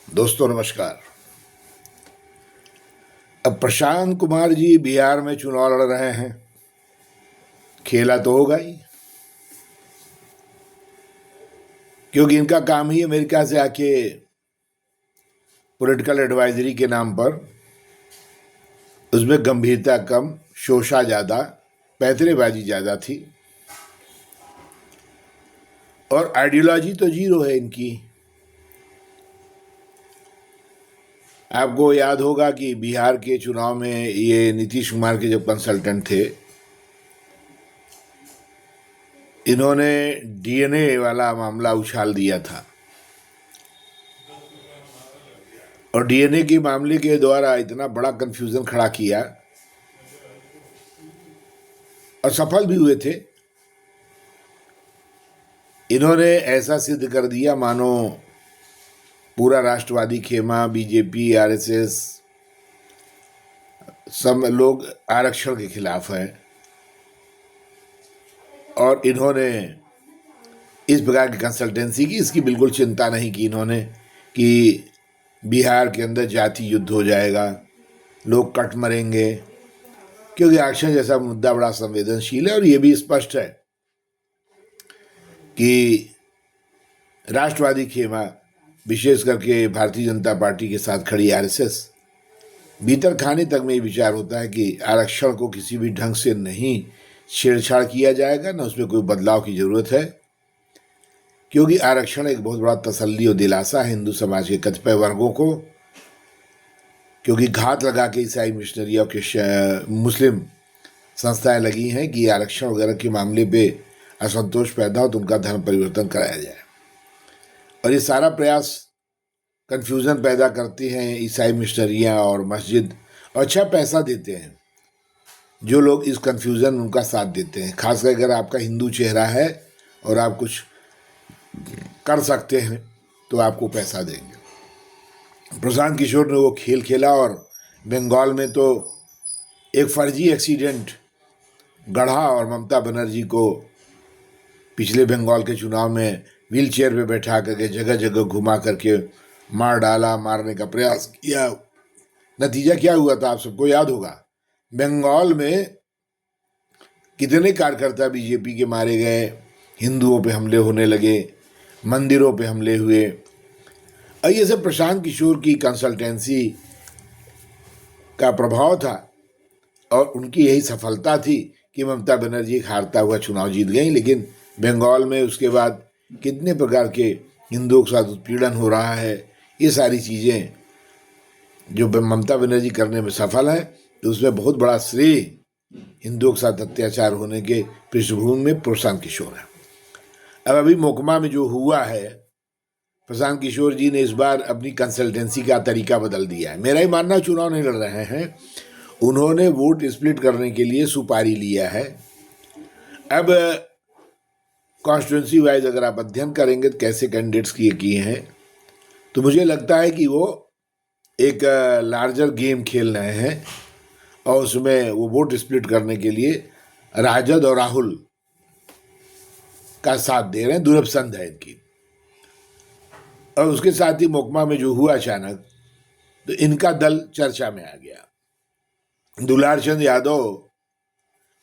दोस्तों नमस्कार। अब प्रशांत कुमार जी बिहार में चुनाव लड़ रहे हैं, खेला तो होगा ही, क्योंकि इनका काम ही अमेरिका से आके पॉलिटिकल एडवाइजरी के नाम पर उसमें गंभीरता कम, शोषा ज़्यादा, पैतरेबाजी ज़्यादा थी और आइडियोलॉजी तो जीरो है इनकी। आपको याद होगा कि बिहार के चुनाव में ये नीतीश कुमार के जब कंसल्टेंट थे, इन्होंने डीएनए वाला मामला उछाल दिया था और डीएनए के मामले के द्वारा इतना बड़ा कंफ्यूजन खड़ा किया और सफल भी हुए थे। इन्होंने ऐसा सिद्ध कर दिया मानो पूरा राष्ट्रवादी खेमा, बीजेपी, आरएसएस सब लोग आरक्षण के खिलाफ हैं और इन्होंने इस प्रकार की कंसल्टेंसी की, इसकी बिल्कुल चिंता नहीं की इन्होंने कि बिहार के अंदर जाति युद्ध हो जाएगा, लोग कट मरेंगे, क्योंकि आरक्षण जैसा मुद्दा बड़ा संवेदनशील है और ये भी स्पष्ट है कि राष्ट्रवादी खेमा, विशेष करके भारतीय जनता पार्टी के साथ खड़ी आरएसएस, भीतर खाने तक में ये विचार होता है कि आरक्षण को किसी भी ढंग से नहीं छेड़छाड़ किया जाएगा, न उसमें कोई बदलाव की जरूरत है, क्योंकि आरक्षण एक बहुत बड़ा तसल्ली और दिलासा है हिंदू समाज के कतिपय वर्गों को, क्योंकि घात लगा के ईसाई मिशनरी और मुस्लिम संस्थाएं लगी हैं कि आरक्षण वगैरह के मामले पे असंतोष पैदा हो तो उनका धर्म परिवर्तन कराया जाए। और ये सारा प्रयास कन्फ्यूज़न पैदा करती हैं ईसाई मिशनरियाँ और मस्जिद, और अच्छा पैसा देते हैं जो लोग इस कन्फ्यूज़न में उनका साथ देते हैं। खासकर अगर आपका हिंदू चेहरा है और आप कुछ कर सकते हैं तो आपको पैसा देंगे। प्रशांत किशोर ने वो खेल खेला और बंगाल में तो एक फर्जी एक्सीडेंट गढ़ा और ममता बनर्जी को पिछले बंगाल के चुनाव में व्हील चेयर पे बैठा करके जगह जगह घुमा करके मार डाला, मारने का प्रयास किया। नतीजा क्या हुआ था आप सबको याद होगा। बंगाल में कितने कार्यकर्ता बीजेपी के मारे गए, हिंदुओं पे हमले होने लगे, मंदिरों पे हमले हुए। और ये सब प्रशांत किशोर की कंसल्टेंसी का प्रभाव था और उनकी यही सफलता थी कि ममता बनर्जी हारता हुआ चुनाव जीत गई। लेकिन बंगाल में उसके बाद कितने प्रकार के हिंदुओं के साथ उत्पीड़न हो रहा है, ये सारी चीज़ें जो ममता बनर्जी करने में सफल है, तो उसमें बहुत बड़ा श्रेय हिंदुओं के साथ अत्याचार होने के पृष्ठभूमि में प्रशांत किशोर है। अब अभी मोकमा में जो हुआ है, प्रशांत किशोर जी ने इस बार अपनी कंसल्टेंसी का तरीका बदल दिया है। मेरा ही मानना, चुनाव नहीं लड़ रहे हैं, उन्होंने वोट स्प्लिट करने के लिए सुपारी लिया है। अब कॉन्स्टिट्यूंसी वाइज अगर आप अध्ययन करेंगे तो कैसे कैंडिडेट्स किए हैं, तो मुझे लगता है कि वो एक लार्जर गेम खेल रहे हैं और उसमें वो वोट स्प्लिट करने के लिए राजद और राहुल का साथ दे रहे हैं। दुर्पसंद है इनकी। और उसके साथ ही मोकमा में जो हुआ अचानक, तो इनका दल चर्चा में आ गया। दुलार चंद यादव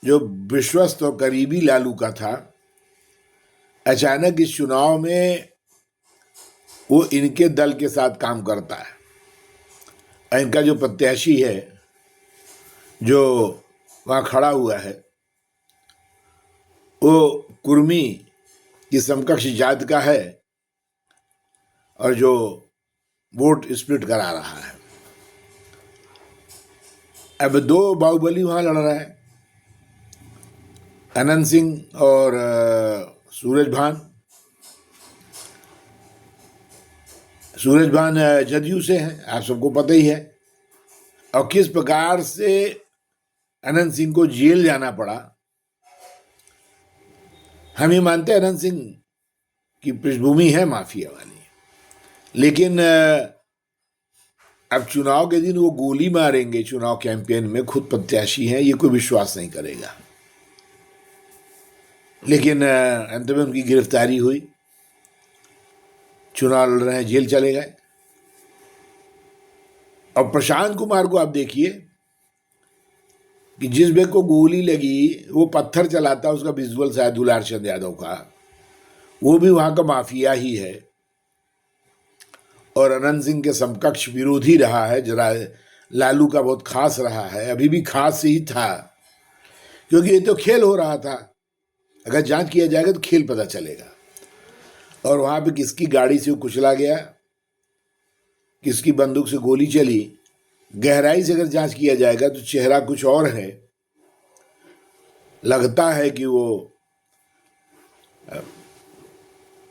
जो विश्वस्त और करीबी लालू का था, अचानक इस चुनाव में वो इनके दल के साथ काम करता है। इनका जो प्रत्याशी है जो वहाँ खड़ा हुआ है, वो कुर्मी की समकक्ष जात का है और जो वोट स्प्लिट करा रहा है। अब दो बाहुबली वहाँ लड़ रहे हैं, अनंत सिंह और सूरज भान। सूरज भान जदयू से हैं, आप सबको पता ही है, और किस प्रकार से अनंत सिंह को जेल जाना पड़ा। हम ये मानते हैं अनंत सिंह की पृष्ठभूमि है माफिया वाली, लेकिन अब चुनाव के दिन वो गोली मारेंगे चुनाव कैंपेन में, खुद प्रत्याशी हैं, ये कोई विश्वास नहीं करेगा। लेकिन अंत में उनकी गिरफ्तारी हुई, चुनाव लड़ रहे हैं, जेल चले गए। और प्रशांत कुमार को आप देखिए कि जिस व्यक्ति को गोली लगी वो पत्थर चलाता, उसका विजुअल शायद दुलार चंद यादव का, वो भी वहां का माफिया ही है और अनंत सिंह के समकक्ष विरोधी रहा है, जरा लालू का बहुत खास रहा है, अभी भी खास ही था, क्योंकि ये तो खेल हो रहा था। अगर जांच किया जाएगा तो खेल पता चलेगा। और वहां पे किसकी गाड़ी से वो कुचला गया, किसकी बंदूक से गोली चली, गहराई से अगर जांच किया जाएगा तो चेहरा कुछ और है। लगता है कि वो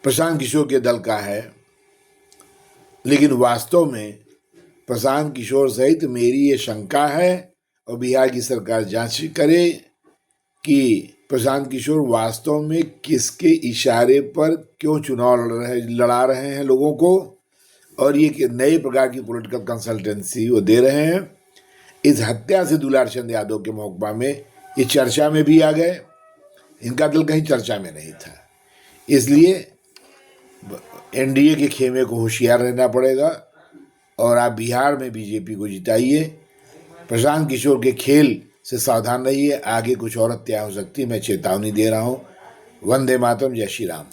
प्रशांत किशोर के दल का है, लेकिन वास्तव में प्रशांत किशोर सहित मेरी ये शंका है, और बिहार की सरकार जांच करे कि प्रशांत किशोर वास्तव में किसके इशारे पर क्यों चुनाव लड़ा रहे हैं लोगों को, और ये नए प्रकार की पॉलिटिकल कंसल्टेंसी वो दे रहे हैं। इस हत्या से दुलार चंद यादव के मोहकमा में ये चर्चा में भी आ गए, इनका दल कहीं चर्चा में नहीं था। इसलिए एनडीए के खेमे को होशियार रहना पड़ेगा और आप बिहार में बीजेपी को जिताइए। प्रशांत किशोर के खेल से सावधान रहिए, आगे कुछ और हत्या हो सकती है, मैं चेतावनी दे रहा हूँ। वंदे मातरम, जय श्री राम।